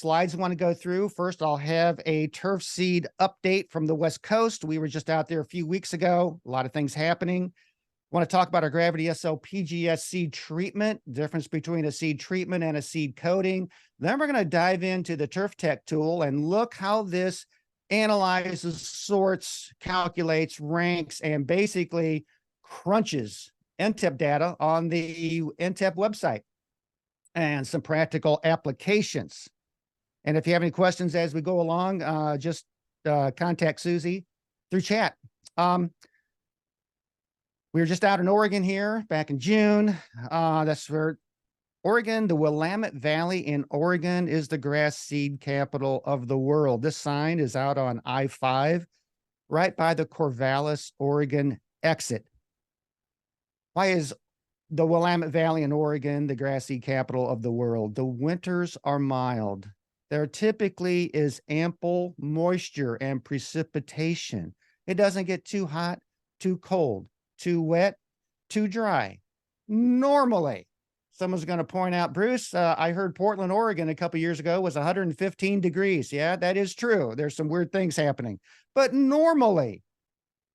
slides I want to go through. First, I'll have a turf seed update from the West Coast. We were just out there a few weeks ago. A lot of things happening. I want to talk about our Gravity SL PGS seed treatment, difference between a seed treatment and a seed coating. Then we're going to dive into the Turf Tech tool and look how this analyzes, sorts, calculates, ranks, and basically crunches NTEP data on the NTEP website and some practical applications. And if you have any questions as we go along, just contact Susie through chat. We were just out in Oregon here back in June. That's where Oregon, the Willamette Valley in Oregon is the grass seed capital of the world. This sign is out on I-5, right by the Corvallis, Oregon exit. Why is the Willamette Valley in Oregon the grass seed capital of the world? The winters are mild. There typically is ample moisture and precipitation. It doesn't get too hot, too cold, too wet, too dry. Normally, someone's going to point out, Bruce, I heard Portland, Oregon a couple years ago was 115 degrees. Yeah, that is true. There's some weird things happening. But normally,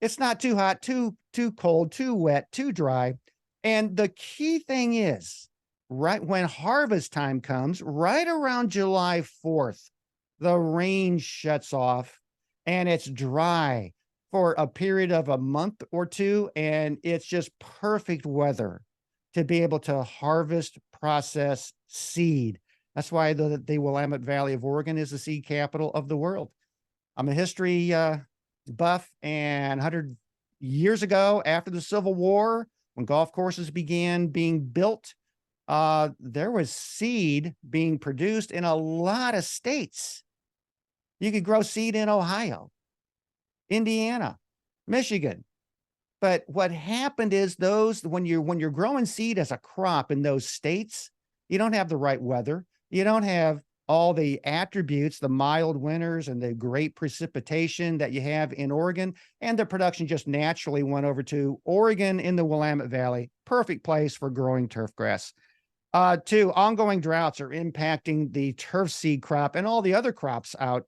it's not too hot, too cold, too wet, too dry. And the key thing is, right when harvest time comes, right around July 4th, the rain shuts off and it's dry for a period of a month or two, and it's just perfect weather to be able to harvest, process seed. That's why the Willamette Valley of Oregon is the seed capital of the world. I'm a history buff, and 100 years ago, after the Civil War, when golf courses began being built, there was seed being produced in a lot of states. You could grow seed in Ohio, Indiana, Michigan. But what happened is when you're growing seed as a crop in those states, you don't have the right weather. You don't have all the attributes, the mild winters and the great precipitation that you have in Oregon. And the production just naturally went over to Oregon in the Willamette Valley. Perfect place for growing turf grass. Two, ongoing droughts are impacting the turf seed crop and all the other crops out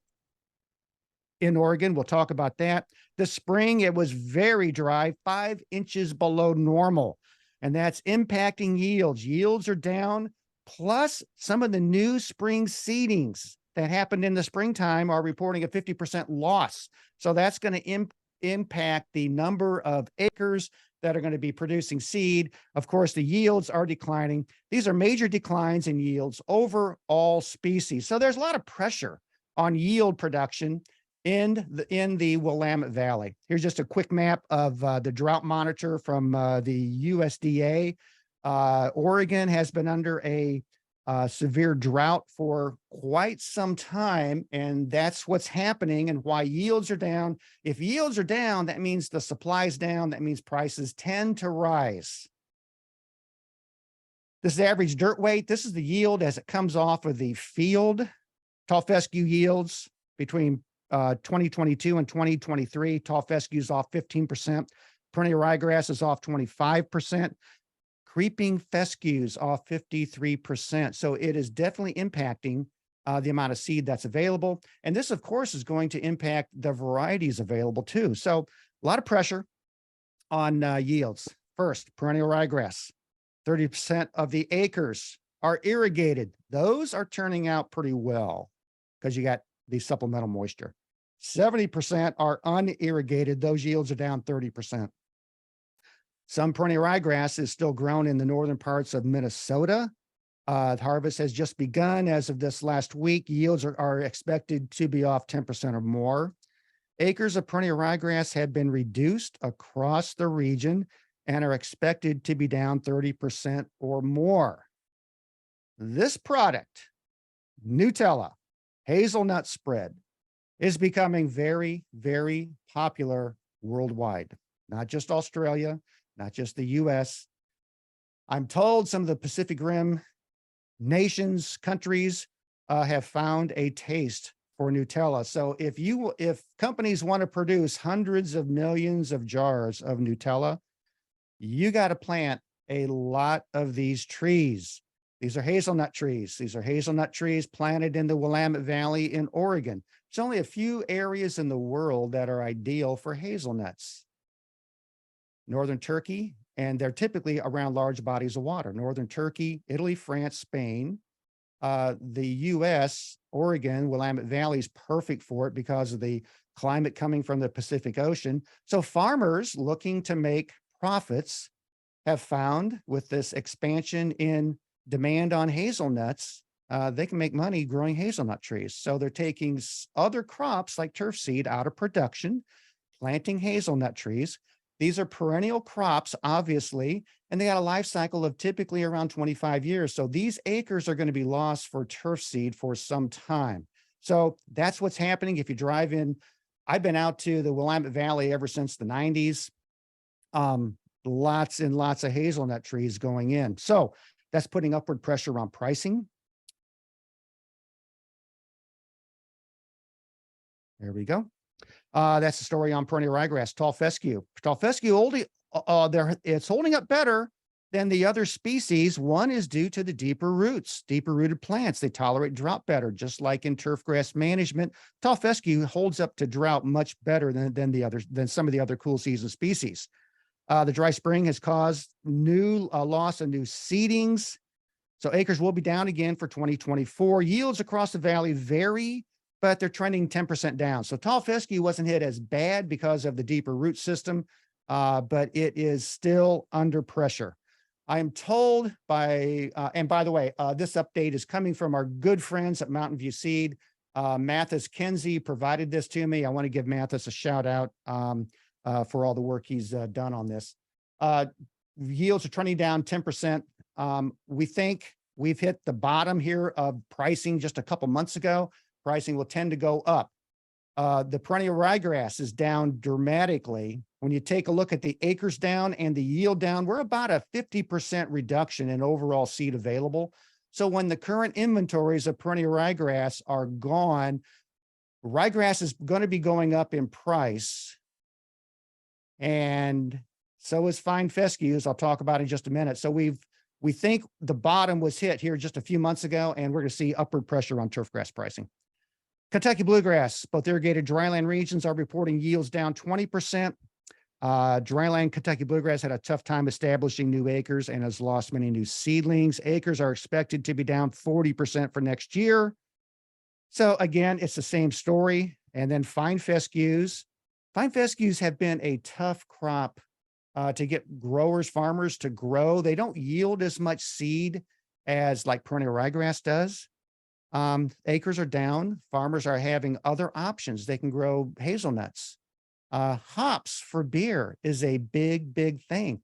in Oregon. We'll talk about that. This spring, it was very dry, 5 inches below normal, and that's impacting yields. Yields are down, plus some of the new spring seedings that happened in the springtime are reporting a 50% loss. So that's going to impact the number of acres that are going to be producing seed. Of course, the yields are declining. These are major declines in yields over all species. So there's a lot of pressure on yield production in the Willamette Valley. Here's just a quick map of the drought monitor from the USDA. Oregon has been under a severe drought for quite some time, and that's what's happening and why yields are down. If yields are down, that means the supply is down. That means prices tend to rise. This is average dirt weight. This is the yield as it comes off of the field. Tall fescue yields between 2022 and 2023, tall fescue is off 15%. Perennial ryegrass is off 25%. Creeping fescues off 53%. So it is definitely impacting the amount of seed that's available. And this, of course, is going to impact the varieties available too. So a lot of pressure on yields. First, perennial ryegrass. 30% of the acres are irrigated. Those are turning out pretty well because you got the supplemental moisture. 70% are unirrigated. Those yields are down 30%. Some perennial ryegrass is still grown in the northern parts of Minnesota. The harvest has just begun as of this last week. Yields are expected to be off 10% or more. Acres of perennial ryegrass have been reduced across the region and are expected to be down 30% or more. This product, Nutella hazelnut spread, is becoming very, very popular worldwide, not just Australia, not just the US. I'm told some of the Pacific Rim nations, countries have found a taste for Nutella. So if companies want to produce hundreds of millions of jars of Nutella, you got to plant a lot of these trees. These are hazelnut trees. These are hazelnut trees planted in the Willamette Valley in Oregon. There's only a few areas in the world that are ideal for hazelnuts. Northern Turkey, and they're typically around large bodies of water. Northern Turkey, Italy, France, Spain. The US, Oregon, Willamette Valley is perfect for it because of the climate coming from the Pacific Ocean. So farmers looking to make profits have found with this expansion in demand on hazelnuts, they can make money growing hazelnut trees. So they're taking other crops like turf seed out of production, planting hazelnut trees. These are perennial crops, obviously, and they got a life cycle of typically around 25 years. So these acres are going to be lost for turf seed for some time. So that's what's happening. If you drive in, I've been out to the Willamette Valley ever since the 90s. Lots and lots of hazelnut trees going in. So that's putting upward pressure on pricing. There we go. That's the story on perennial ryegrass, tall fescue. Tall fescue, it's holding up better than the other species. One is due to the deeper roots, deeper rooted plants. They tolerate drought better, just like in turf grass management. Tall fescue holds up to drought much better than some of the other cool season species. The dry spring has caused loss of new seedings. So acres will be down again for 2024. Yields across the valley vary, but they're trending 10% down. So tall fescue wasn't hit as bad because of the deeper root system, but it is still under pressure. I am told and by the way, this update is coming from our good friends at Mountain View Seed. Mathis Kinsey provided this to me. I want to give Mathis a shout out for all the work he's done on this. Yields are trending down 10%. We think we've hit the bottom here of pricing just a couple months ago. Pricing will tend to go up. The perennial ryegrass is down dramatically. When you take a look at the acres down and the yield down, we're about a 50% reduction in overall seed available. So when the current inventories of perennial ryegrass are gone, ryegrass is going to be going up in price. And so is fine fescues. I'll talk about in just a minute. So we think the bottom was hit here just a few months ago, and we're going to see upward pressure on turfgrass pricing. Kentucky bluegrass, both irrigated dryland regions are reporting yields down 20%. Dryland Kentucky bluegrass had a tough time establishing new acres and has lost many new seedlings. Acres are expected to be down 40% for next year. So again, it's the same story. And then fine fescues. Fine fescues have been a tough crop to get farmers to grow. They don't yield as much seed as like perennial ryegrass does. Acres are down. Farmers are having other options. They can grow hazelnuts. Hops for beer is a big, big thing.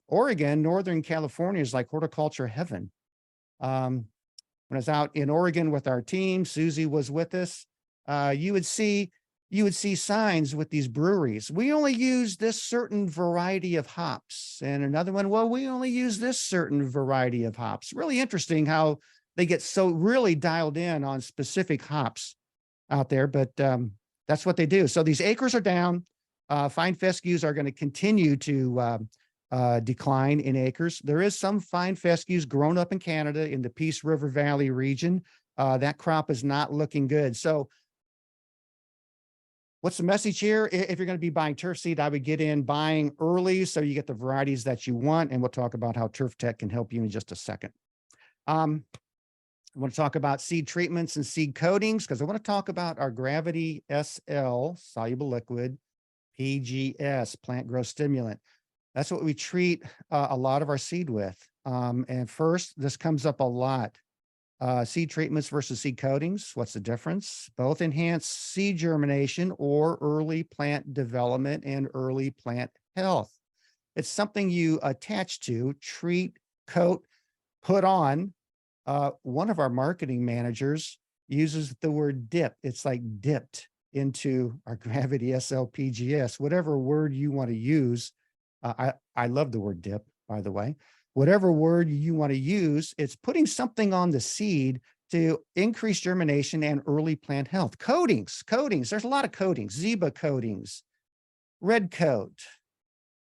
Oregon, Northern California is like horticulture heaven. When I was out in Oregon with our team, Susie was with us. You would see signs with these breweries. We only use this certain variety of hops, and another one, well, we only use this certain variety of hops. Really interesting how they get so really dialed in on specific hops out there, but that's what they do. So these acres are down. Fine fescues are going to continue to decline in acres. There is some fine fescues grown up in Canada in the Peace River Valley region. That crop is not looking good. So what's the message here? If you're going to be buying turf seed, I would get in buying early so you get the varieties that you want. And we'll talk about how Turf Tech can help you in just a second. I want to talk about seed treatments and seed coatings because I want to talk about our Gravity SL soluble liquid PGS, plant growth stimulant. That's what we treat a lot of our seed with. And first, this comes up a lot. Seed treatments versus seed coatings. What's the difference? Both enhance seed germination or early plant development and early plant health. It's something you attach to, treat, coat, put on. One of our marketing managers uses the word dip. It's like dipped into our Gravity SL PGS, whatever word you want to use. I love the word dip, by the way. Whatever word you want to use, it's putting something on the seed to increase germination and early plant health. Coatings. There's a lot of coatings. Zeba coatings, red coat.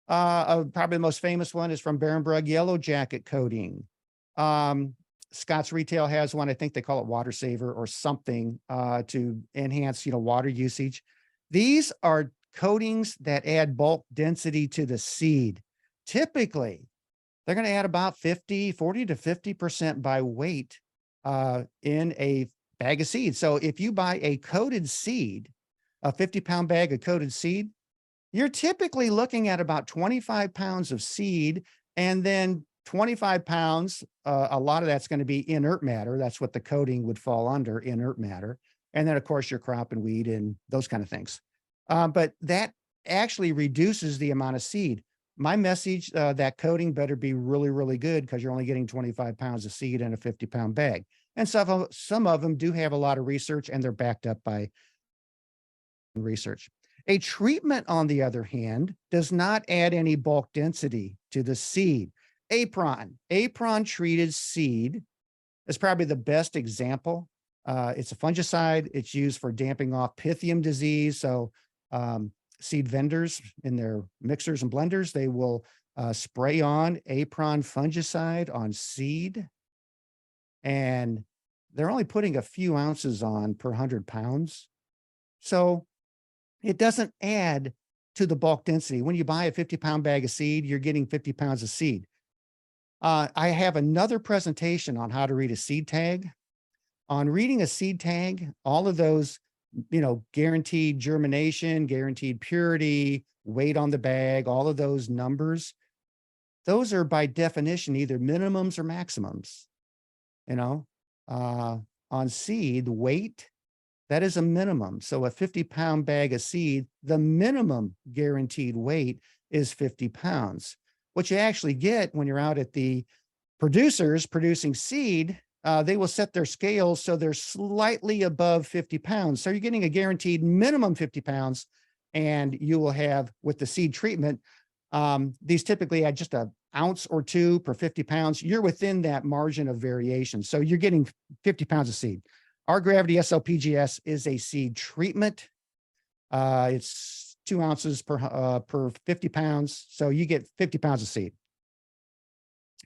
Probably the most famous one is from Barenbrug Yellow Jacket coating. Scott's Retail has one. I think they call it Water Saver or something to enhance, water usage. These are coatings that add bulk density to the seed. Typically, they're going to add about 40 to 50% by weight in a bag of seed. So if you buy a coated seed, a 50-pound bag of coated seed, you're typically looking at about 25 pounds of seed, and then 25 pounds, a lot of that's going to be inert matter. That's what the coating would fall under, inert matter. And then, of course, your crop and weed and those kind of things. But that actually reduces the amount of seed. My message, that coating better be really, really good, because you're only getting 25 pounds of seed in a 50-pound bag. And some of them do have a lot of research, and they're backed up by research. A treatment, on the other hand, does not add any bulk density to the seed. Apron treated seed is probably the best example. It's a fungicide. It's used for damping off Pythium disease. So seed vendors in their mixers and blenders, they will spray on Apron fungicide on seed, and they're only putting a few ounces on per 100 pounds. So it doesn't add to the bulk density. When you buy a 50-pound bag of seed, you're getting 50 pounds of seed. I have another presentation on how to read a seed tag. On reading a seed tag, all of those, guaranteed germination, guaranteed purity, weight on the bag, all of those numbers, those are by definition either minimums or maximums. On seed, weight, that is a minimum. So a 50-pound bag of seed, the minimum guaranteed weight is 50 pounds. What you actually get when you're out at the producers producing seed, they will set their scales so they're slightly above 50 pounds. So you're getting a guaranteed minimum 50 pounds, and you will have, with the seed treatment, these typically add just an ounce or two per 50 pounds. You're within that margin of variation. So you're getting 50 pounds of seed. Our Gravity SL PGS is a seed treatment. It's 2 ounces per 50 pounds. So you get 50 pounds of seed.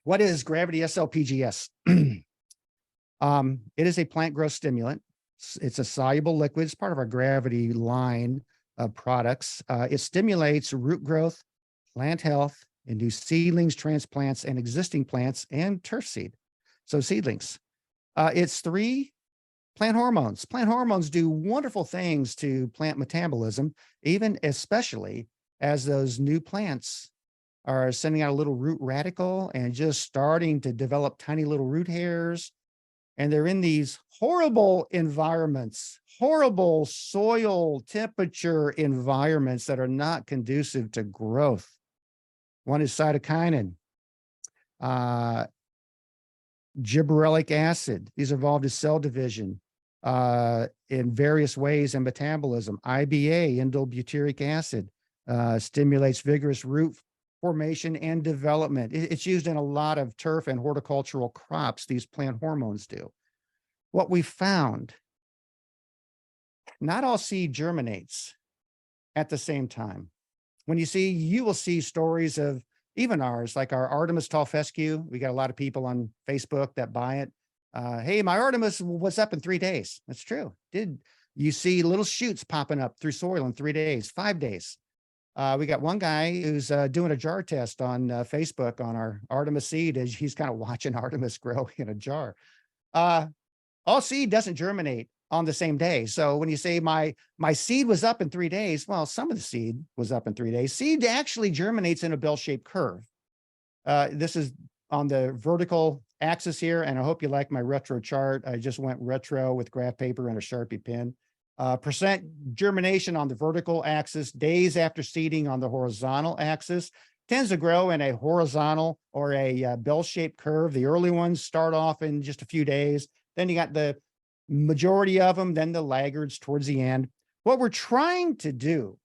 What is Gravity SL PGS? It is a plant growth stimulant. It's a soluble liquid. It's part of our Gravity line of products. It stimulates root growth, plant health, in new seedlings, transplants, and existing plants, and turf seed. So seedlings. It's 3 plant hormones. Plant hormones do wonderful things to plant metabolism, especially as those new plants are sending out a little root radical and just starting to develop tiny little root hairs. And they're in these horrible environments, horrible soil temperature environments that are not conducive to growth. One is cytokinin, gibberellic acid. These are involved in cell division in various ways in metabolism. IBA, indole-butyric acid, stimulates vigorous root formation and development. It's used in a lot of turf and horticultural crops. These plant hormones do. What we found, not all seed germinates at the same time. You will see stories of even ours, like our Artemis tall fescue. We got a lot of people on Facebook that buy it. Hey, my Artemis was up in 3 days. That's true. You see little shoots popping up through soil in 3 days, 5 days. We got one guy who's doing a jar test on Facebook on our Artemis seed, as he's kind of watching Artemis grow in a jar. All seed doesn't germinate on the same day. So when you say my seed was up in 3 days, well, some of the seed was up in 3 days. Seed actually germinates in a bell-shaped curve. This is on the vertical axis here, and I hope you like my retro chart. I just went retro with graph paper and a Sharpie pen. Percent germination on the vertical axis, days after seeding on the horizontal axis, tends to grow in a horizontal or a bell-shaped curve. The early ones start off in just a few days. Then you got the majority of them, then the laggards towards the end. What we're trying to do,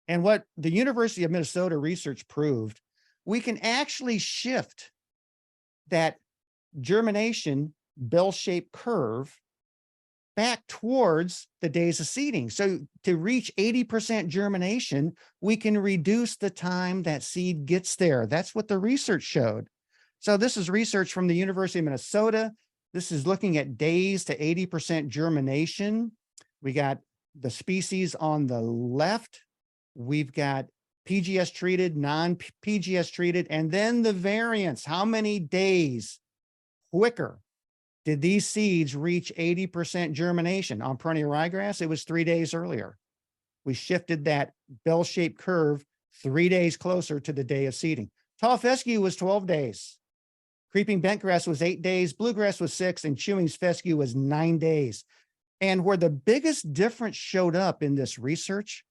and what the University of Minnesota research proved, we can actually shift that germination bell-shaped curve back towards the days of seeding. So to reach 80% germination, we can reduce the time that seed gets there. That's what the research showed. So this is research from the University of Minnesota. This is looking at days to 80% germination. We got the species on the left. We've got PGS treated, non-PGS treated, and then the variants. How many days quicker did these seeds reach 80% germination? On perennial ryegrass, it was 3 days earlier. We shifted that bell-shaped curve 3 days closer to the day of seeding. Tall fescue was 12 days. Creeping bentgrass was 8 days. Bluegrass was 6, and chewing fescue was 9 days. And where the biggest difference showed up in this research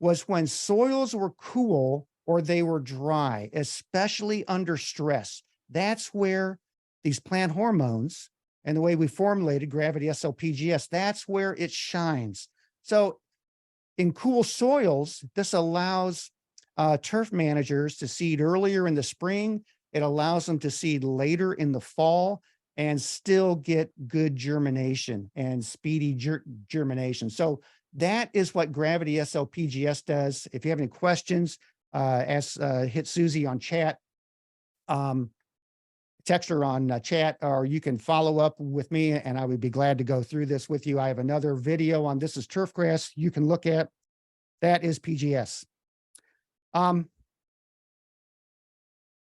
was when soils were cool or they were dry, especially under stress. That's where these plant hormones and the way we formulated Gravity SL PGS, that's where it shines. So in cool soils, this allows turf managers to seed earlier in the spring. It allows them to seed later in the fall and still get good germination and speedy germination. So that is what Gravity SL PGS does. If you have any questions, hit Susie on chat, text her on chat, or you can follow up with me and I would be glad to go through this with you. I have another video on this is turfgrass you can look at. That is PGS.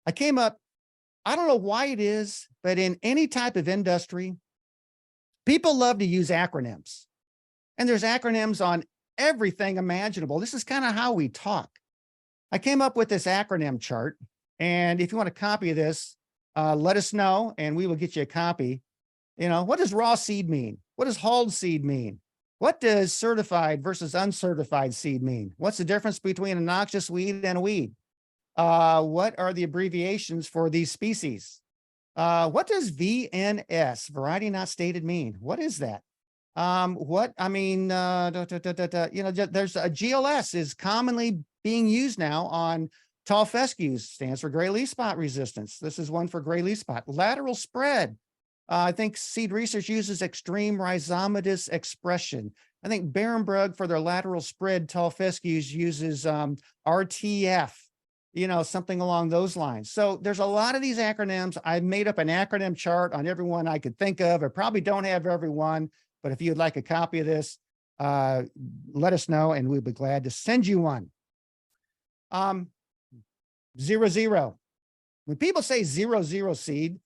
I came up, I don't know why it is, but in any type of industry, people love to use acronyms. And there's acronyms on everything imaginable. This is kind of how we talk. I came up with this acronym chart. And if you want a copy of this, let us know and we will get you a copy. You know, what does raw seed mean? What does hulled seed mean? What does certified versus uncertified seed mean? What's the difference between a noxious weed and a weed? What are the abbreviations for these species? What does VNS, variety not stated, mean? What is that? There's a GLS is commonly being used now on tall fescues, stands for gray leaf spot resistance. This is one for gray leaf spot. Lateral spread. I think seed research uses extreme rhizomatous expression. I think Barenbrug for their lateral spread tall fescues uses RTF, something along those lines. So there's a lot of these acronyms. I've made up an acronym chart on everyone I could think of. I probably don't have everyone, but if you'd like a copy of this, let us know and we'd be glad to send you one. 0-0. When people say 0-0 seed,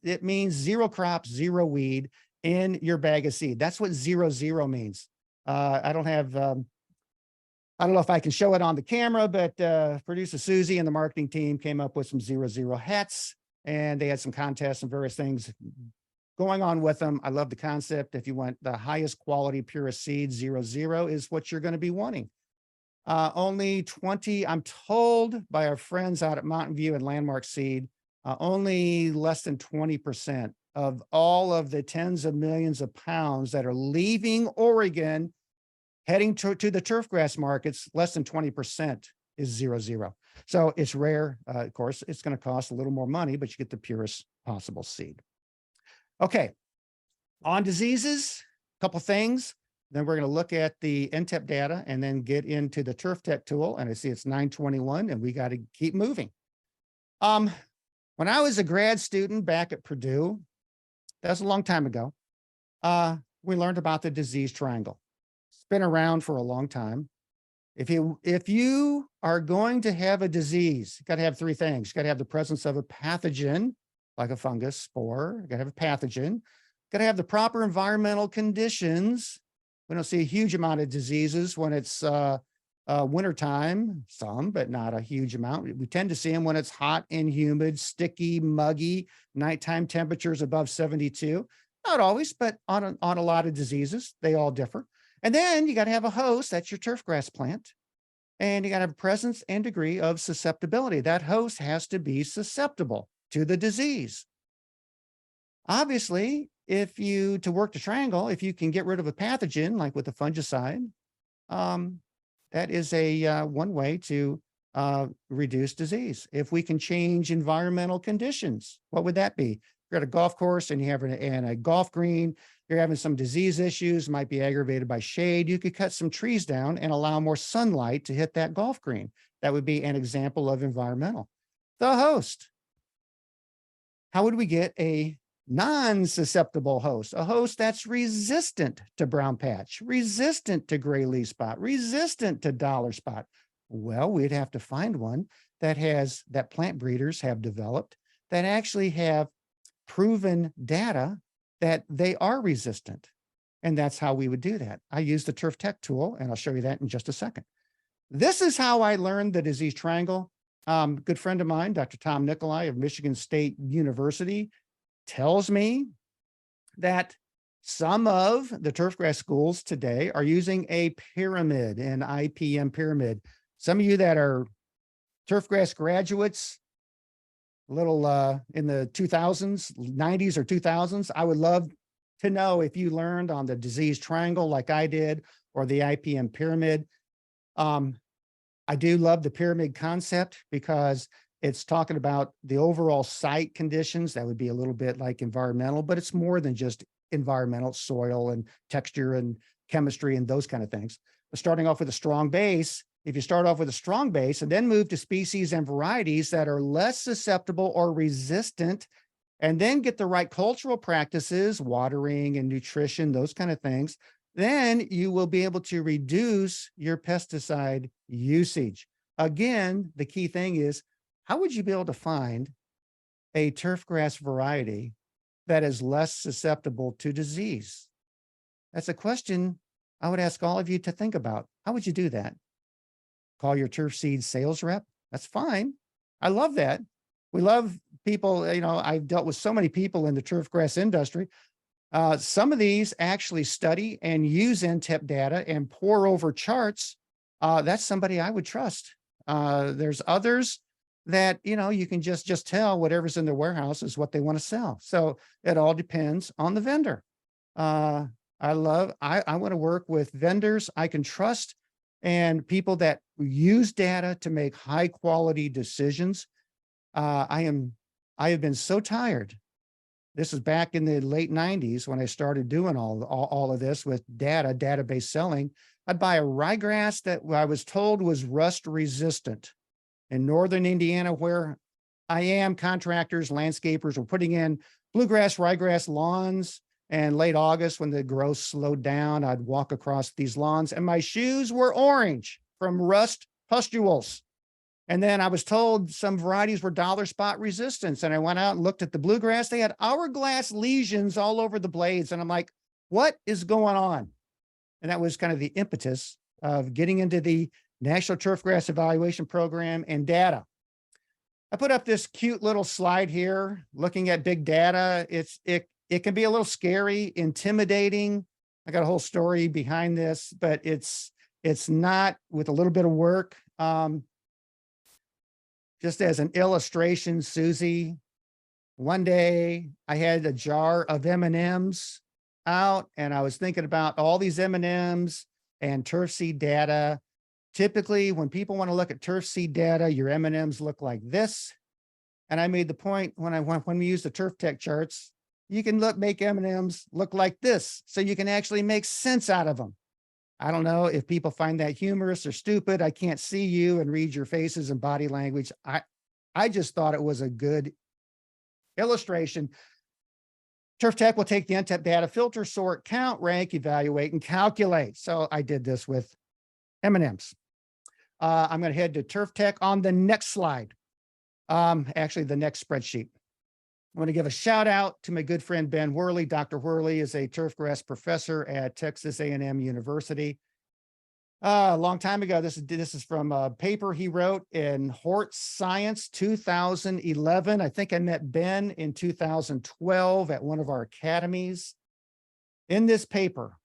it means 0 crop, 0 weed in your bag of seed. That's what 0-0 means. I don't know if I can show it on the camera, but producer Susie and the marketing team came up with some 0-0 hats, and they had some contests and various things going on with them. I love the concept. If you want the highest quality, purest seed, 0-0 is what you're going to be wanting. Only 20, I'm told by our friends out at Mountain View and Landmark Seed, only less than 20% of all of the tens of millions of pounds that are leaving Oregon, heading to the turfgrass markets, less than 20% is 0-0. So it's rare. Of course, it's going to cost a little more money, but you get the purest possible seed. Okay, on diseases, a couple things. Then we're going to look at the NTEP data and then get into the Turf Tech tool. And I see it's 9:21 and we got to keep moving. When I was a grad student back at Purdue, that was a long time ago, we learned about the disease triangle. It's been around for a long time. If you are going to have a disease, you got to have 3 things. You got to have the presence of a pathogen, like a fungus, spore. You got to have a pathogen. Got to have the proper environmental conditions. We don't see a huge amount of diseases when it's wintertime, some, but not a huge amount. We tend to see them when it's hot and humid, sticky, muggy, nighttime temperatures above 72. Not always, but on a lot of diseases, they all differ. And then you got to have a host, that's your turfgrass plant. And you got to have a presence and degree of susceptibility. That host has to be susceptible to the disease. Obviously, to work the triangle, if you can get rid of a pathogen, like with a fungicide, that is one way to reduce disease. If we can change environmental conditions, what would that be? You're at a golf course and you have a golf green, you're having some disease issues, might be aggravated by shade. You could cut some trees down and allow more sunlight to hit that golf green. That would be an example of environmental. The host. How would we get a non-susceptible host, a host that's resistant to brown patch, resistant to gray leaf spot, resistant to dollar spot? Well, we'd have to find one that plant breeders have developed that actually have proven data that they are resistant. And that's how we would do that. I use the Turf Tech tool, and I'll show you that in just a second. This is how I learned the disease triangle. Good friend of mine, Dr. Tom Nicolai of Michigan State University, tells me that some of the turfgrass schools today are using a pyramid, an IPM pyramid. Some of you that are turfgrass graduates, little in the 2000s, 90s or 2000s, I would love to know if you learned on the disease triangle like I did, or the IPM pyramid. I do love the pyramid concept because it's talking about the overall site conditions. That would be a little bit like environmental, but it's more than just environmental, soil and texture and chemistry and those kind of things. But starting off with a strong base, if you start off with a strong base and then move to species and varieties that are less susceptible or resistant, and then get the right cultural practices, watering and nutrition, those kind of things, then you will be able to reduce your pesticide usage. Again, the key thing is, how would you be able to find a turfgrass variety that is less susceptible to disease? That's a question I would ask all of you to think about. How would you do that? Call your turf seed sales rep? That's fine. I love that. We love people, you know, I've dealt with so many people in the turfgrass industry. Some of these actually study and use NTEP data and pour over charts. That's somebody I would trust. There's others that, you know, you can just tell whatever's in their warehouse is what they want to sell. So it all depends on the vendor. I want to work with vendors I can trust and people that use data to make high quality decisions. I have been so tired. This is back in the late 90s when I started doing all of this with database selling. I'd buy a ryegrass that I was told was rust resistant. In northern Indiana, where I am, contractors, landscapers were putting in bluegrass, ryegrass lawns. And late August, when the growth slowed down, I'd walk across these lawns and my shoes were orange from rust pustules. And then I was told some varieties were dollar spot resistance. And I went out and looked at the bluegrass. They had hourglass lesions all over the blades. And I'm like, what is going on? And that was kind of the impetus of getting into the National Turfgrass Evaluation Program and data. I put up this cute little slide here looking at big data. It can be a little scary, intimidating. I got a whole story behind this, but it's not, with a little bit of work. Just as an illustration, Susie, one day I had a jar of M&Ms out and I was thinking about all these M&Ms and turf seed data. Typically, when people want to look at turf seed data, your M&Ms look like this. And I made the point when we use the Turf Tech charts, you can make M&Ms look like this, so you can actually make sense out of them. I don't know if people find that humorous or stupid. I can't see you and read your faces and body language. I just thought it was a good illustration. Turf Tech will take the NTEP data, filter, sort, count, rank, evaluate, and calculate. So I did this with M&Ms. I'm going to head to Turf Tech on the next slide. Actually, the next spreadsheet. I want to give a shout out to my good friend, Ben Worley. Dr. Worley is a turfgrass professor at Texas A&M University. A long time ago, this is from a paper he wrote in Hort Science 2011. I think I met Ben in 2012 at one of our academies. In this paper,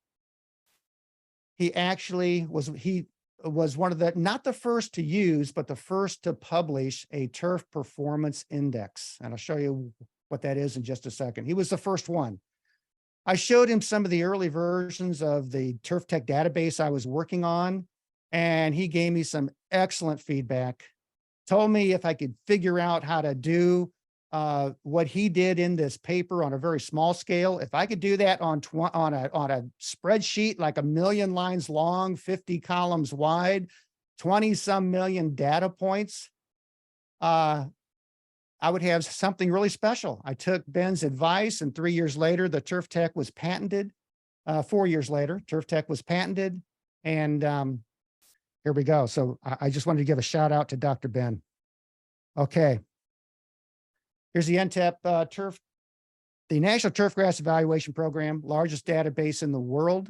he actually was one of the, not the first to use, but the first to publish a turf performance index. And I'll show you what that is in just a second. He was the first one. I showed him some of the early versions of the Turf Tech database I was working on, and he gave me some excellent feedback, told me if I could figure out how to do what he did in this paper on a very small scale, if I could do that on a spreadsheet like 1 million lines long, 50 columns wide, 20 some million data points, I would have something really special. I took Ben's advice, and 3 years later, the Turf Tech was patented. 4 years later, Turf Tech was patented, and here we go. So I just wanted to give a shout out to Dr. Ben. Okay. Here's the NTEP turf, the National Turf Grass Evaluation Program, largest database in the world.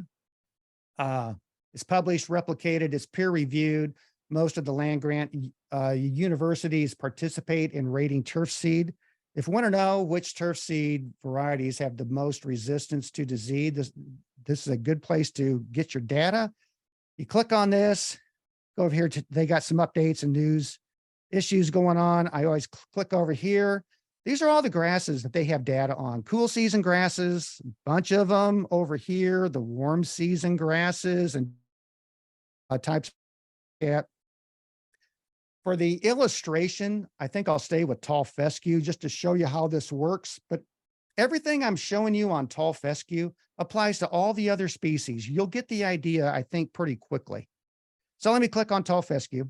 It's published, replicated, it's peer reviewed. Most of the land grant universities participate in rating turf seed. If you want to know which turf seed varieties have the most resistance to disease, this is a good place to get your data. You click on this, go over here to, they got some updates and news issues going on. I always click over here. These are all the grasses that they have data on. Cool season grasses, a bunch of them over here, the warm season grasses and types. Yeah. For the illustration, I think I'll stay with tall fescue just to show you how this works. But everything I'm showing you on tall fescue applies to all the other species. You'll get the idea, I think, pretty quickly. So let me click on tall fescue.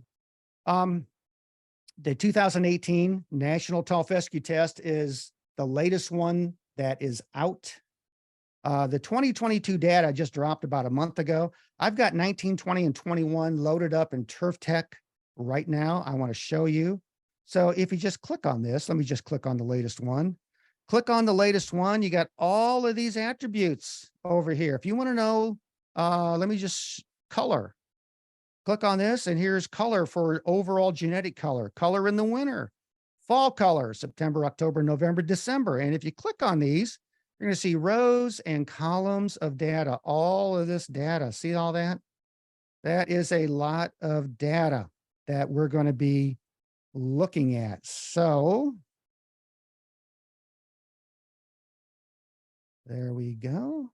The 2018 National Tall Fescue Test is the latest one that is out. The 2022 data just dropped about a month ago. I've got 19, 20, and 21 loaded up in Turf Tech right now. I want to show you. So if you just click on this, let me just click on the latest one. Click on the latest one. You got all of these attributes over here. If you want to know, let me just color. Click on this, and here's color for overall genetic color, color in the winter, fall color, September, October, November, December. And if you click on these, you're going to see rows and columns of data, all of this data. See all that? That is a lot of data that we're going to be looking at. So there we go.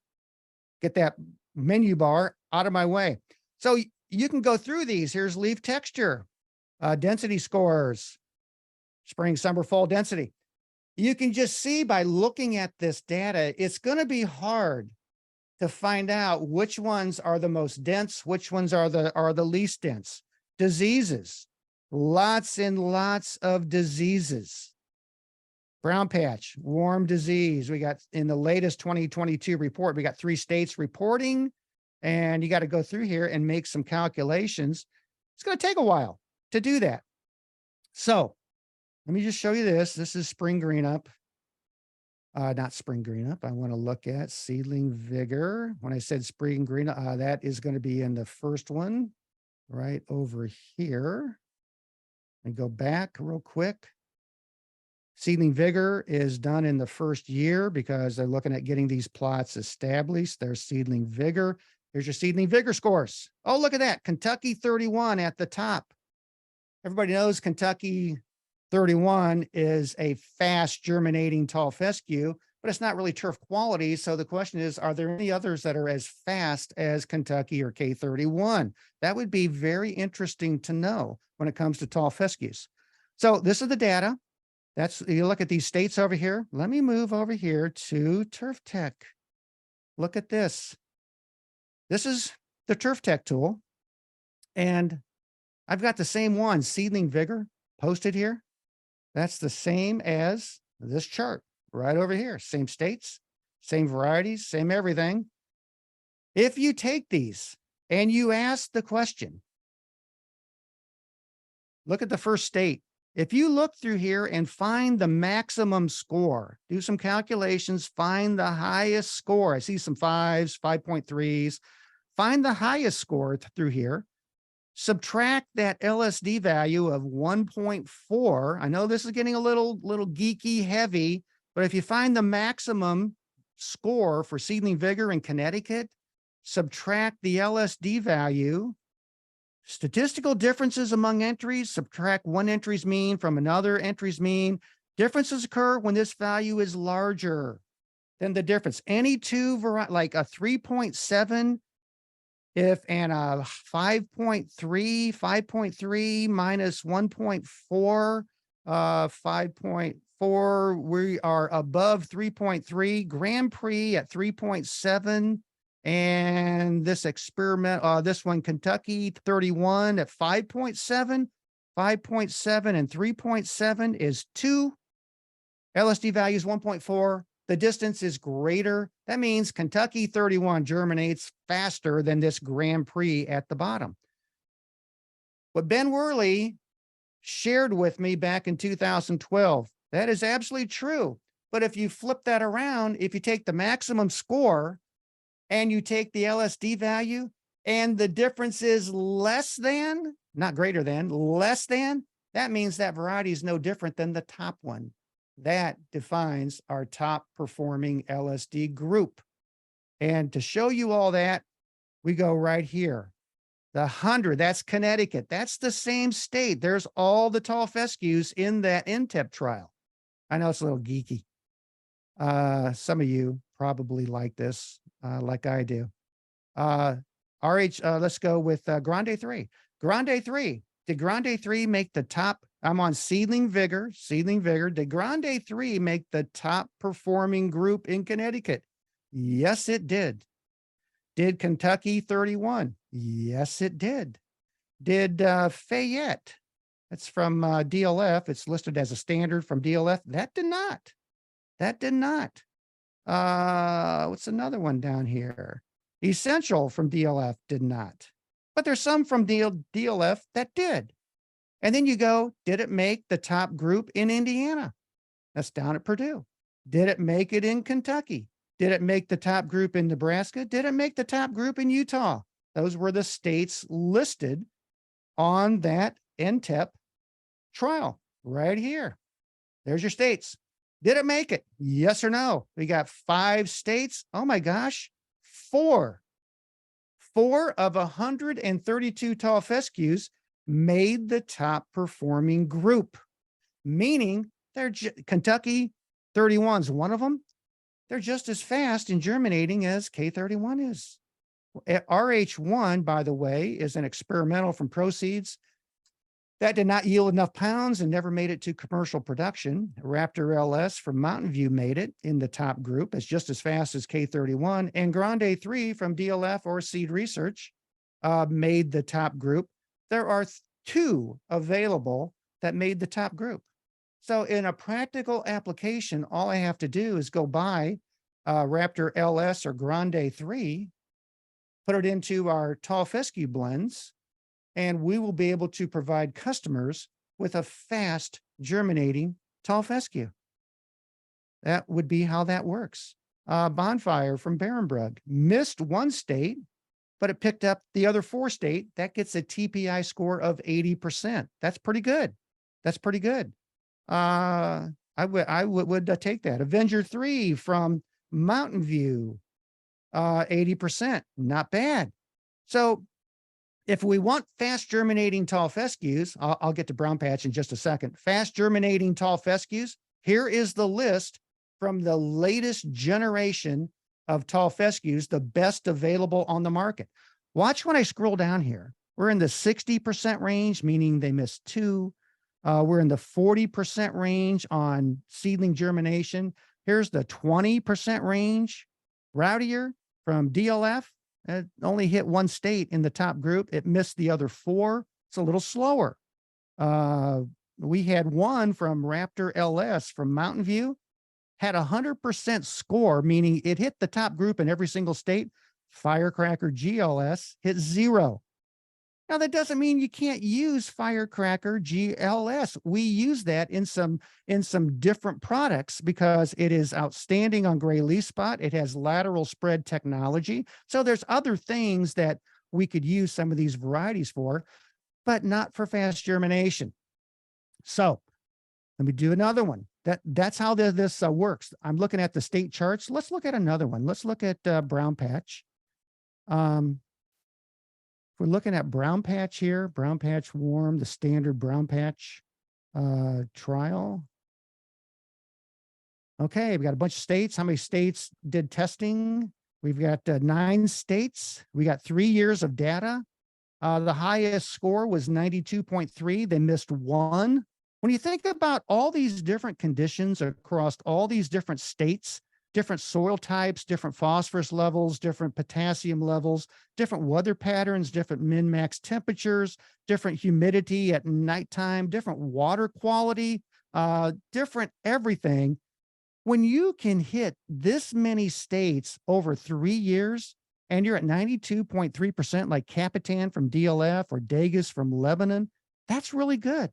Get that menu bar out of my way. So you can go through these. Here's leaf texture, density scores, spring, summer, fall density. You can just see by looking at this data, it's going to be hard to find out which ones are the most dense, which ones are the least dense. Diseases, lots and lots of diseases. Brown patch, warm disease. We got in the latest 2022 report, we got 3 states reporting. And you got to go through here and make some calculations. It's going to take a while to do that. So let me just show you this. This is spring green up. Not spring green up. I want to look at seedling vigor. When I said spring green, that is going to be in the first one right over here. And go back real quick. Seedling vigor is done in the first year because they're looking at getting these plots established. There's seedling vigor. Here's your seedling vigor scores. Oh, look at that. Kentucky 31 at the top. Everybody knows Kentucky 31 is a fast germinating tall fescue, but it's not really turf quality. So the question is, are there any others that are as fast as Kentucky or K31? That would be very interesting to know when it comes to tall fescues. So this is the data. You look at these states over here. Let me move over here to Turf Tech. Look at this. This is the Turf Tech tool. And I've got the same one, seedling vigor, posted here. That's the same as this chart right over here. Same states, same varieties, same everything. If you take these and you ask the question, look at the first state. If you look through here and find the maximum score, do some calculations, find the highest score. I see some 5s, 5.3s. Find the highest score through here. Subtract that LSD value of 1.4. I know this is getting a little geeky heavy, but if you find the maximum score for seedling vigor in Connecticut, subtract the LSD value. Statistical differences among entries, subtract one entry's mean from another entry's mean. Differences occur when this value is larger than the difference. Any two, like a 3.7, and a 5.3 minus 1.4, 5.4, we are above 3.3. Grand Prix at 3.7. And this experiment, this one, Kentucky 31 at 5.7, 5.7 and 3.7 is 2 LSD value is 1.4. The distance is greater. That means Kentucky 31 germinates faster than this Grand Prix at the bottom. What Ben Worley shared with me back in 2012, that is absolutely true. But if you flip that around, if you take the maximum score and you take the LSD value and the difference is less than, not greater than, less than, that means that variety is no different than the top one. That defines our top performing LSD group. And to show you all that, we go right here. The 100, that's Connecticut. That's the same state. There's all the tall fescues in that NTEP trial. I know it's a little geeky. Some of you probably like this, like I do. Let's go with Grande 3. Grande 3. Did Grande 3 make the top? I'm on Seedling Vigor. Did Grande 3 make the top performing group in Connecticut? Yes, it did. Did Kentucky 31? Yes, it did. Did Fayette? That's from DLF. It's listed as a standard from DLF. That did not. That did not. What's another one down here? Essential from DLF did not. But there's some from DLF that did. And then you go, did it make the top group in Indiana? That's down at Purdue. Did it make it in Kentucky? Did it make the top group in Nebraska? Did it make the top group in Utah? Those were the states listed on that NTEP trial right here. There's your states. Did it make it? Yes or no? We got 5 states. Oh my gosh, 4. 4 of 132 tall fescues made the top performing group, meaning they're Kentucky 31 is one of them. They're just as fast in germinating as K31 is. RH1, by the way, is an experimental from Proceeds that did not yield enough pounds and never made it to commercial production. Raptor LS from Mountain View made it in the top group. It's just as fast as K31. And Grande 3 from DLF or Seed Research made the top group. There are 2 available that made the top group. So in a practical application, all I have to do is go buy Raptor LS or Grande 3, put it into our tall fescue blends, and we will be able to provide customers with a fast germinating tall fescue. That would be how that works. Bonfire from Barenbrug missed 1 state, but it picked up the other 4 state. That gets a TPI score of 80%. That's pretty good. That's pretty good. I would take that. Avenger 3 from Mountain View, 80%, not bad. So if we want fast germinating tall fescues, I'll get to brown patch in just a second. Fast germinating tall fescues, here is the list from the latest generation of tall fescues, the best available on the market. Watch when I scroll down here. We're in the 60% range, meaning they missed 2. We're in the 40% range on seedling germination. Here's the 20% range. Rowdier from DLF, it only hit 1 state in the top group. It missed the other 4. It's a little slower. We had 1 from Raptor LS from Mountain View, had 100% score, meaning it hit the top group in every single state. Firecracker GLS hit 0. Now, that doesn't mean you can't use Firecracker GLS. We use that in some different products because it is outstanding on gray leaf spot. It has lateral spread technology. So there's other things that we could use some of these varieties for, but not for fast germination. So let me do another one. That's how this works. I'm looking at the state charts. Let's look at another one. Let's look at brown patch. We're looking at brown patch here, brown patch warm, the standard brown patch trial. Okay, we got a bunch of states. How many states did testing? We've got 9 states. We got 3 years of data. The highest score was 92.3. They missed 1. When you think about all these different conditions across all these different states, different soil types, different phosphorus levels, different potassium levels, different weather patterns, different min-max temperatures, different humidity at nighttime, different water quality, different everything. When you can hit this many states over 3 years and you're at 92.3% like Capitan from DLF or Degas from Lebanon, that's really good.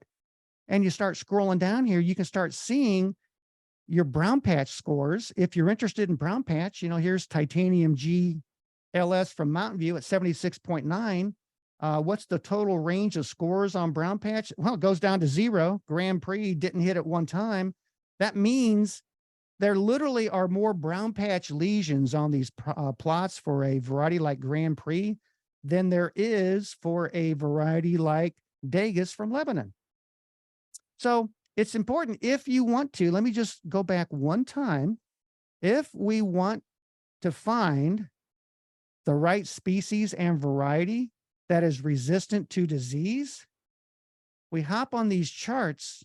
And you start scrolling down here, you can start seeing your brown patch scores. If you're interested in brown patch, here's Titanium GLS from Mountain View at 76.9. What's the total range of scores on brown patch? Well, it goes down to 0. Grand Prix didn't hit it one time. That means there literally are more brown patch lesions on these plots for a variety like Grand Prix than there is for a variety like Degas from Lebanon. So it's important if you want to, let me just go back one time. If we want to find the right species and variety that is resistant to disease, we hop on these charts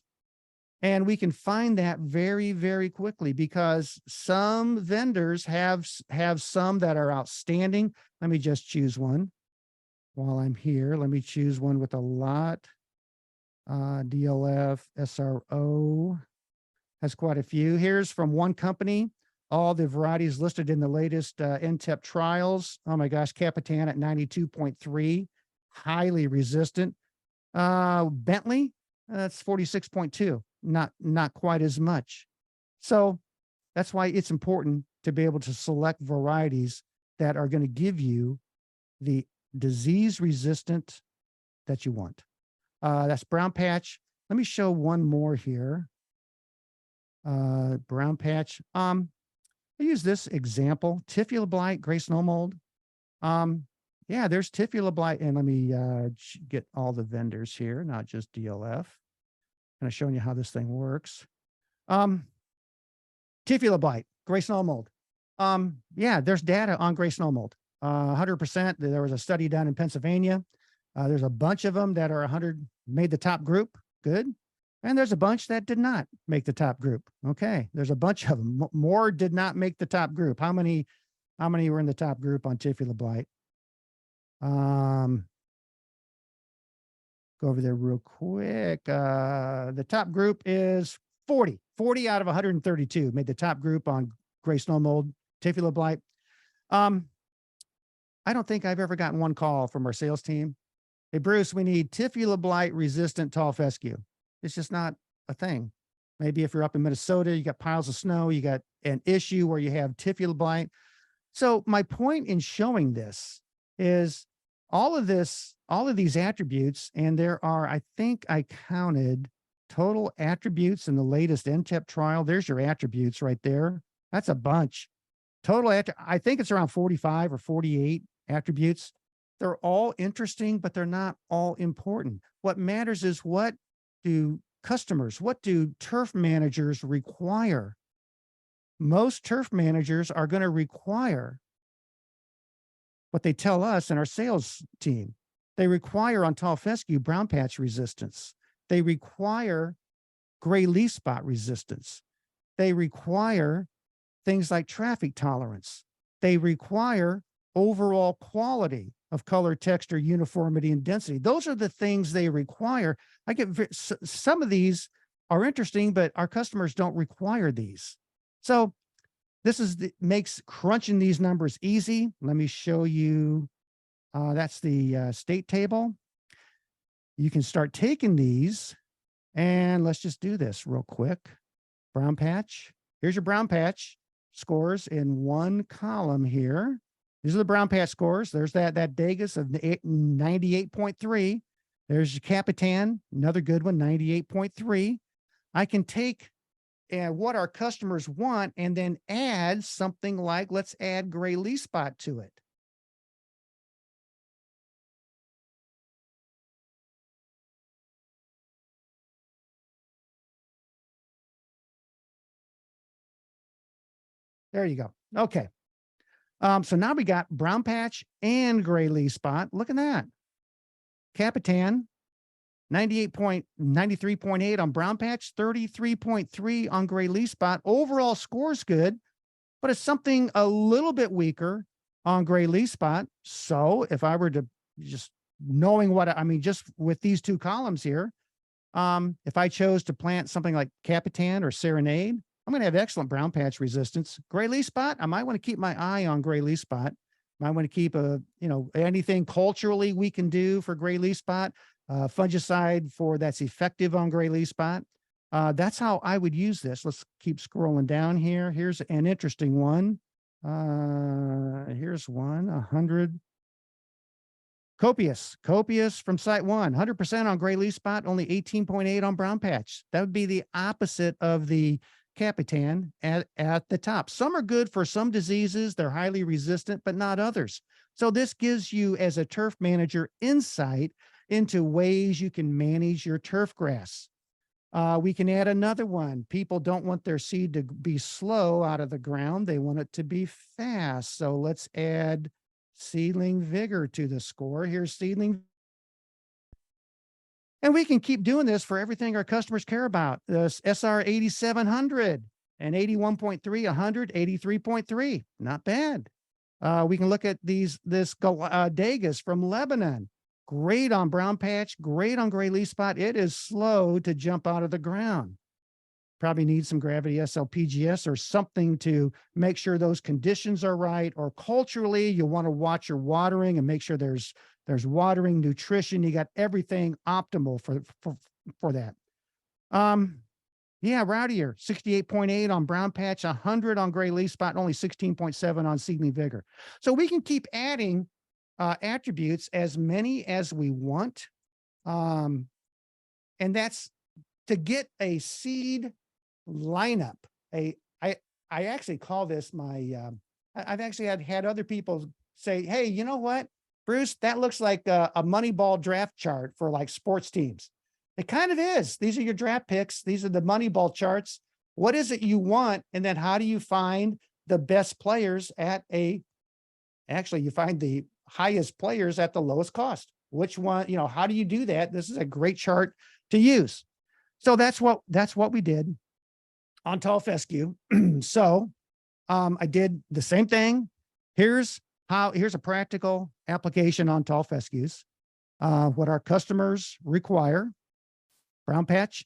and we can find that very, very quickly because some vendors have some that are outstanding. Let me just choose one while I'm here. Let me choose one with a lot. DLF, SRO has quite a few. Here's from one company, all the varieties listed in the latest NTEP trials. Oh my gosh, Capitan at 92.3, highly resistant. Bentley, that's 46.2. Not quite as much. So that's why it's important to be able to select varieties that are going to give you the disease resistant that you want. That's brown patch. Let me show one more here. Brown patch. I use this example, Tifula blight, gray snow mold. Yeah, there's Tifula blight. And let me get all the vendors here, not just DLF. Kind of showing you how this thing works. Tifula blight, gray snow mold. Yeah, there's data on gray snow mold. 100%. There was a study done in Pennsylvania. There's a bunch of them that are 100 made the top group. Good. And there's a bunch that did not make the top group. Okay. There's a bunch of them. More did not make the top group. How many were in the top group on Tifula blight? Go over there real quick. The top group is 40 out of 132 made the top group on gray snow mold, Tifula blight. I don't think I've ever gotten one call from our sales team. Hey, Bruce, we need Tifula blight resistant tall fescue. It's just not a thing. Maybe if you're up in Minnesota, you got piles of snow, you got an issue where you have Tifula blight. So my point in showing this is all of these attributes, and there are, I think I counted total attributes in the latest NTEP trial. There's your attributes right there. That's a bunch. I think it's around 45 or 48 attributes. They're all interesting, but they're not all important. What matters is what do turf managers require? Most turf managers are going to require what they tell us and our sales team. They require on tall fescue brown patch resistance. They require gray leaf spot resistance. They require things like traffic tolerance. They require overall quality of color, texture, uniformity, and density. Those are the things they require. Some of these are interesting, but our customers don't require these. So this makes crunching these numbers easy. Let me show you. That's the state table. You can start taking these, and let's just do this real quick. Brown patch. Here's your brown patch scores in one column here. These are the brown patch scores. There's that Degas of 98.3. There's your Capitan, another good one, 98.3. I can take what our customers want and then add something like, let's add gray leaf spot to it. There you go. Okay. So now we got brown patch and gray leaf spot. Look at that. Capitan, 93.8 on brown patch, 33.3 on gray leaf spot. Overall score's good, but it's something a little bit weaker on gray leaf spot. So if I were to just knowing just with these two columns here, if I chose to plant something like Capitan or Serenade, I'm going to have excellent brown patch resistance. Gray leaf spot, I might want to keep my eye on gray leaf spot. Might want to keep anything culturally we can do for gray leaf spot, fungicide that's effective on gray leaf spot. That's how I would use this. Let's keep scrolling down here. Here's an interesting one. Here's one, 100. Copious from site 100% on gray leaf spot, only 18.8 on brown patch. That would be the opposite of the Capitan at the top. Some are good for some diseases. They're highly resistant, but not others. So this gives you, as a turf manager, insight into ways you can manage your turf grass. We can add another one. People don't want their seed to be slow out of the ground. They want it to be fast. So let's add seedling vigor to the score. Here's seedling. And we can keep doing this for everything our customers care about. This SR 8700 and 81.3, 100, 83.3. Not bad. We can look at this Degas from Lebanon. Great on brown patch, great on gray leaf spot. It is slow to jump out of the ground. Probably need some Gravity SL PGS or something to make sure those conditions are right. Or culturally, you want to watch your watering and make sure there's watering, nutrition. You got everything optimal for that. Yeah, Rowdier, 68.8 on brown patch, 100 on gray leaf spot, only 16.7 on seedling vigor. So we can keep adding attributes, as many as we want. And that's to get a seed lineup. I actually call this my, I've actually had other people say, hey, you know what, Bruce, that looks like a Moneyball draft chart for like sports teams. It kind of is. These are your draft picks. These are the Moneyball charts. What is it you want? And then how do you find the best players actually you find the highest players at the lowest cost? Which one, how do you do that? This is a great chart to use. So that's what we did on tall fescue. So I did the same thing. Here's a practical application on tall fescues. What our customers require: brown patch,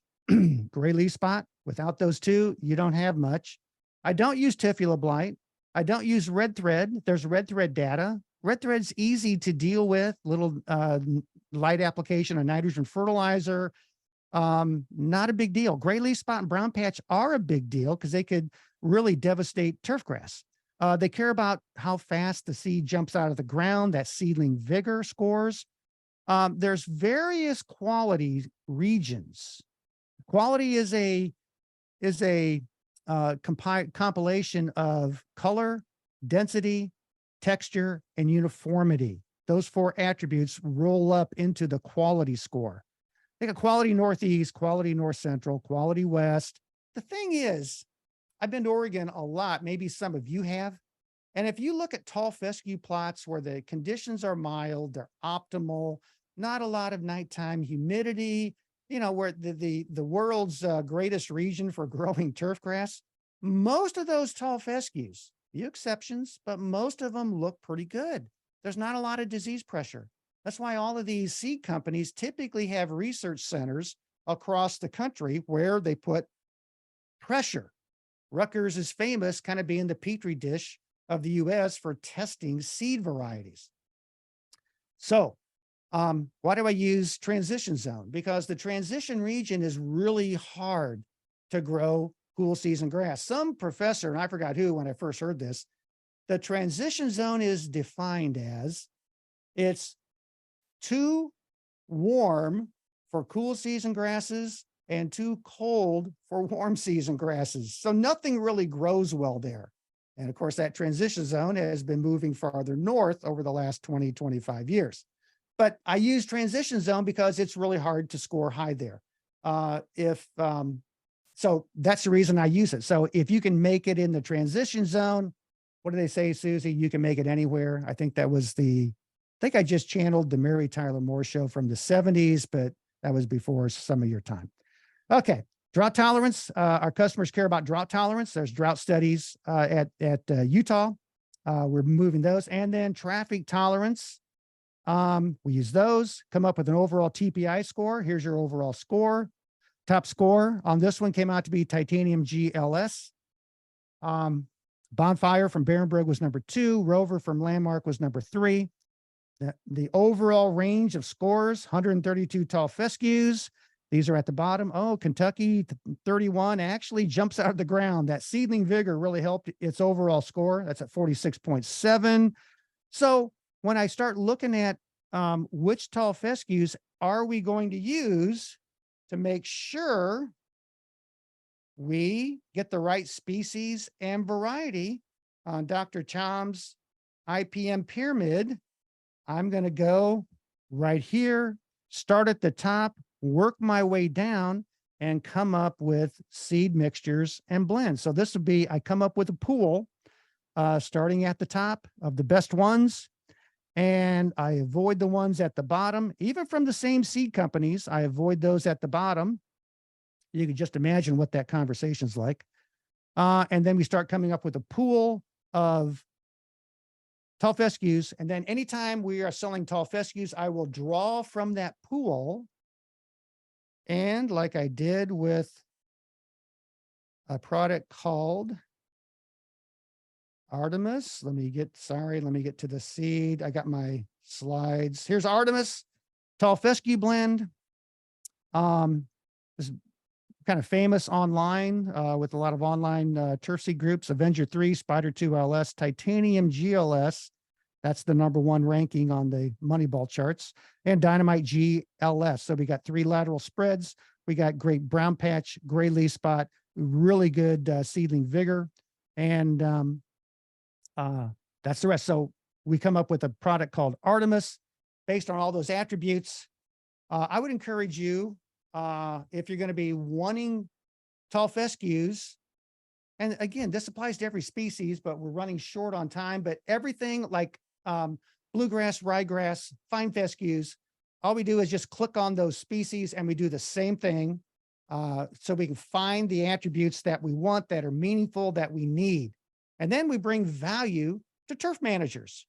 gray leaf spot. Without those two, you don't have much. I don't use Tifula blight. I don't use red thread. There's red thread data. Red thread's easy to deal with. Little light application of nitrogen fertilizer. Not a big deal. Gray leaf spot and brown patch are a big deal because they could really devastate turf grass. They care about how fast the seed jumps out of the ground, that seedling vigor scores. There's various quality regions. Quality is a compilation of color, density, texture, and uniformity. Those four attributes roll up into the quality score. They got quality Northeast, quality North Central, quality West. The thing is, I've been to Oregon a lot. Maybe some of you have. And if you look at tall fescue plots where the conditions are mild, they're optimal, not a lot of nighttime humidity, where the world's greatest region for growing turf grass, most of those tall fescues, few exceptions, but most of them look pretty good. There's not a lot of disease pressure. That's why all of these seed companies typically have research centers across the country where they put pressure. Rutgers is famous kind of being the petri dish of the US for testing seed varieties. So why do I use transition zone? Because the transition region is really hard to grow cool season grass. Some professor, and I forgot who when I first heard this, the transition zone is defined as it's too warm for cool season grasses and too cold for warm season grasses. So nothing really grows well there. And of course, that transition zone has been moving farther north over the last 20, 25 years. But I use transition zone because it's really hard to score high there. So that's the reason I use it. So if you can make it in the transition zone, what do they say, Susie? You can make it anywhere. I think I just channeled the Mary Tyler Moore show from the 70s, but that was before some of your time. Okay. Drought tolerance. Our customers care about drought tolerance. There's drought studies at Utah. We're moving those. And then traffic tolerance. We use those, come up with an overall TPI score. Here's your overall score. Top score on this one came out to be Titanium GLS. Bonfire from Barenberg was number 2. Rover from Landmark was number 3. The overall range of scores, 132 tall fescues. These are at the bottom. Oh, Kentucky 31 actually jumps out of the ground. That seedling vigor really helped its overall score. That's at 46.7. So when I start looking at which tall fescues are we going to use to make sure we get the right species and variety on Dr. Chom's IPM pyramid, I'm going to go right here, start at the top, work my way down, and come up with seed mixtures and blends. So this would be, I come up with a pool starting at the top of the best ones, and I avoid the ones at the bottom. Even from the same seed companies, I avoid those at the bottom. You can just imagine what that conversation's like. And then we start coming up with a pool of tall fescues. And then anytime we are selling tall fescues, I will draw from that pool. And like I did with a product called Artemis, let me get to the seed. I got my slides. Here's Artemis, tall fescue blend. This is kind of famous online with a lot of online turf seed groups. Avenger 3, Spider 2 LS, Titanium GLS. That's the #1 ranking on the Moneyball charts, and Dynamite GLS. So we got 3 lateral spreads. We got great brown patch, gray leaf spot, really good seedling vigor. And that's the rest. So we come up with a product called Artemis based on all those attributes. I would encourage you, if you're going to be wanting tall fescues, and again, this applies to every species, but we're running short on time, but everything like bluegrass, ryegrass, fine fescues, all we do is just click on those species and we do the same thing. So we can find the attributes that we want, that are meaningful, that we need. And then we bring value to turf managers.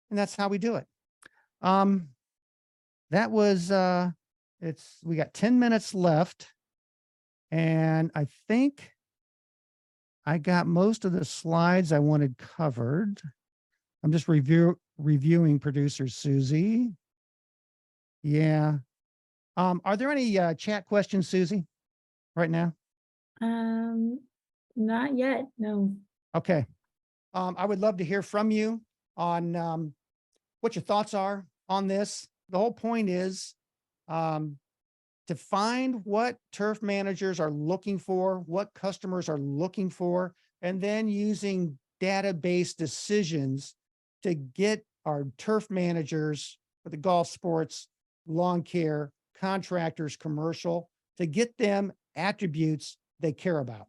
And that's how we do it. That was, we got 10 minutes left. And I think I got most of the slides I wanted covered. I'm just reviewing producer Susie. Yeah. Are there any chat questions, Susie, right now? Not yet, no. Okay. I would love to hear from you on what your thoughts are on this. The whole point is to find what turf managers are looking for, what customers are looking for, and then using data-based decisions to get our turf managers for the golf sports, lawn care, contractors, commercial, to get them attributes they care about.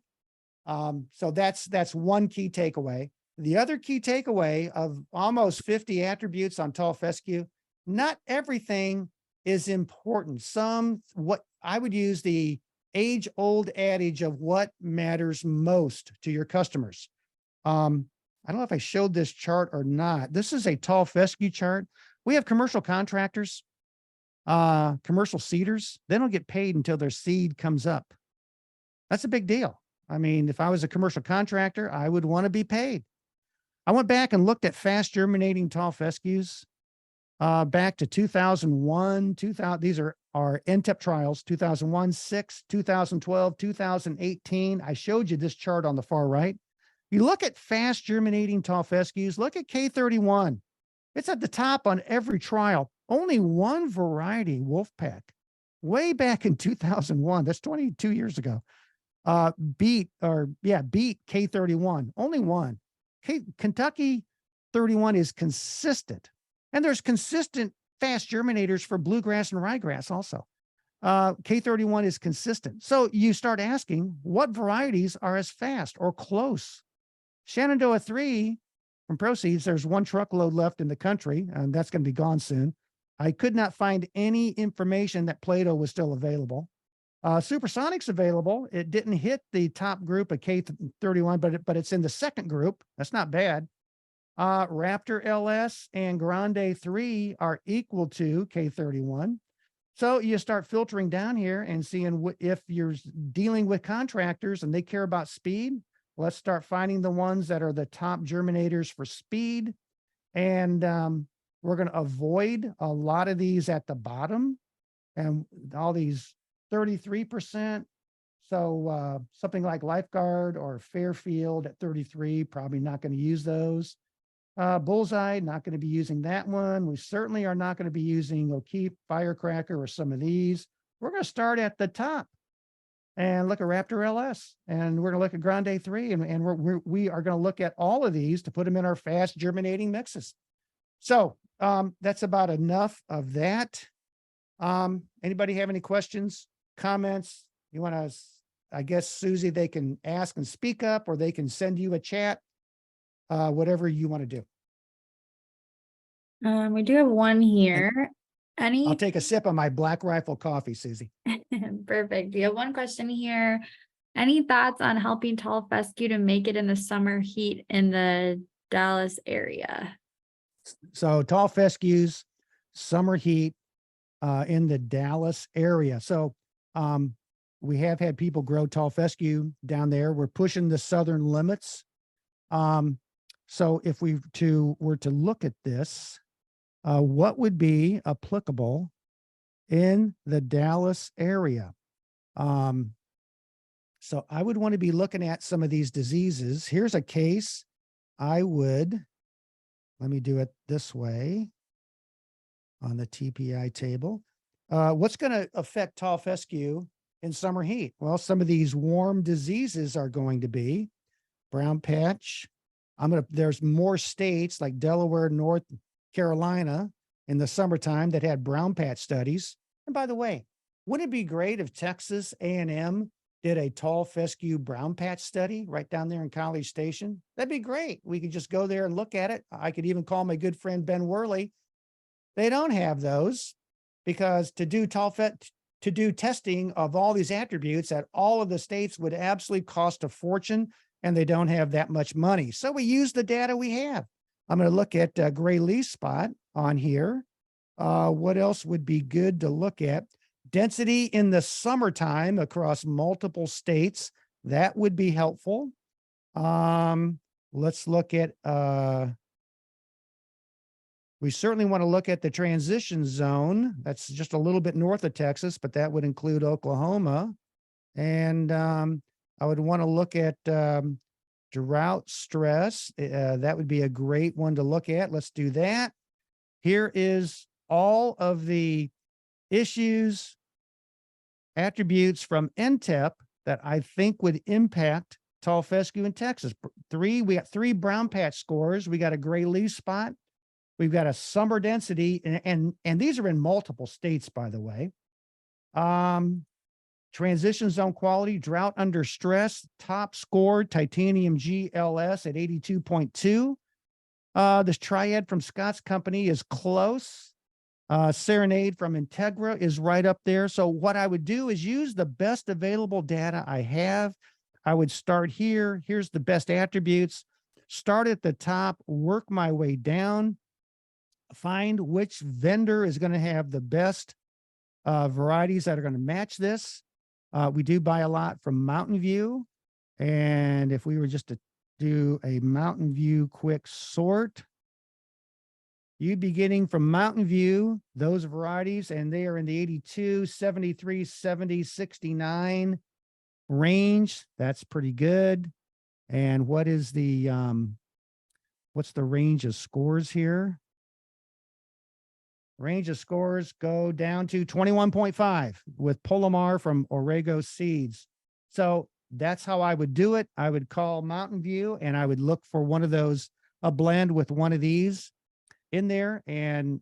So that's one key takeaway. The other key takeaway of almost 50 attributes on tall fescue, not everything is important. What I would use the age-old adage of what matters most to your customers. I don't know if I showed this chart or not. This is a tall fescue chart. We have commercial contractors, commercial seeders. They don't get paid until their seed comes up. That's a big deal. I mean, if I was a commercial contractor, I would want to be paid. I went back and looked at fast germinating tall fescues back to 2001, 2000. These are our NTEP trials, 2001, 6, 2012, 2018. I showed you this chart on the far right. You look at fast germinating tall fescues, look at K31. It's at the top on every trial. Only one variety, Wolfpack, way back in 2001. That's 22 years ago. Beat K31. Only one. Kentucky 31 is consistent. And there's consistent fast germinators for bluegrass and ryegrass also. K31 is consistent. So you start asking what varieties are as fast or close. Shenandoah 3 from Proceeds, there's one truckload left in the country, and that's going to be gone soon. I could not find any information that Plato was still available. Supersonic's available. It didn't hit the top group of K31, but it's in the second group. That's not bad. Raptor LS and Grande 3 are equal to K31. So you start filtering down here and seeing if you're dealing with contractors and they care about speed, Let's start finding the ones that are the top germinators for speed. And we're going to avoid a lot of these at the bottom and all these 33%. So something like Lifeguard or Fairfield at 33, probably not going to use those. Bullseye, not going to be using that one. We certainly are not going to be using O'Keefe, Firecracker, or some of these. We're going to start at the top and look at Raptor LS, and we're going to look at Grande 3, and we are going to look at all of these to put them in our fast germinating mixes. So that's about enough of that. Anybody have any questions, comments? You want to, I guess, Susie, they can ask and speak up, or they can send you a chat, whatever you want to do. We do have one here. I'll take a sip of my Black Rifle coffee, Susie. Perfect. We have one question here. Any thoughts on helping tall fescue to make it in the summer heat in the Dallas area? So tall fescues, summer heat in the Dallas area. So we have had people grow tall fescue down there. We're pushing the southern limits. So if we were to look at this, what would be applicable in the Dallas area? So I would want to be looking at some of these diseases. Here's a case. Let me do it this way on the TPI table. What's going to affect tall fescue in summer heat? Well, some of these warm diseases are going to be brown patch. There's more states like Delaware, North Carolina in the summertime that had brown patch studies. And by the way, wouldn't it be great if Texas A&M did a tall fescue brown patch study right down there in College Station? That'd be great. We could just go there and look at it. I could even call my good friend Ben Worley. They don't have those because to do testing of all these attributes at all of the states would absolutely cost a fortune, and they don't have that much money. So we use the data we have. I'm going to look at gray leaf spot on here. What else would be good to look at? Density in the summertime across multiple states. That would be helpful. Let's look at, we certainly want to look at the transition zone. That's just a little bit north of Texas, but that would include Oklahoma. And I would want to look at drought stress. That would be a great one to look at. Let's do that. Here is all of the issues, attributes from NTEP that I think would impact tall fescue in Texas. We got 3 brown patch scores. We got a gray leaf spot. We've got a summer density, and these are in multiple states, by the way. Transition zone quality, drought under stress, top scored titanium GLS at 82.2. This triad from Scott's company is close. Serenade from Integra is right up there. So what I would do is use the best available data I have. I would start here. Here's the best attributes. Start at the top, work my way down, find which vendor is going to have the best varieties that are going to match this. We do buy a lot from Mountain View. And if we were just to do a Mountain View quick sort, you'd be getting from Mountain View those varieties, and they are in the 82, 73, 70, 69 range. That's pretty good. And what is the what's the range of scores here? Range of scores go down to 21.5 with Polymar from Orego Seeds. So that's how I would do it. I would call Mountain View and I would look for one of those, a blend with one of these in there. And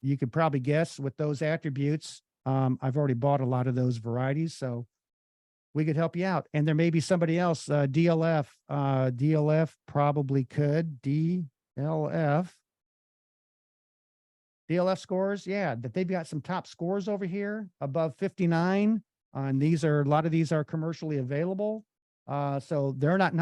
you could probably guess with those attributes. I've already bought a lot of those varieties, so we could help you out. And there may be somebody else, DLF. DLF probably could. DLF scores, yeah, that they've got some top scores over here above 59. And a lot of these are commercially available. So they're not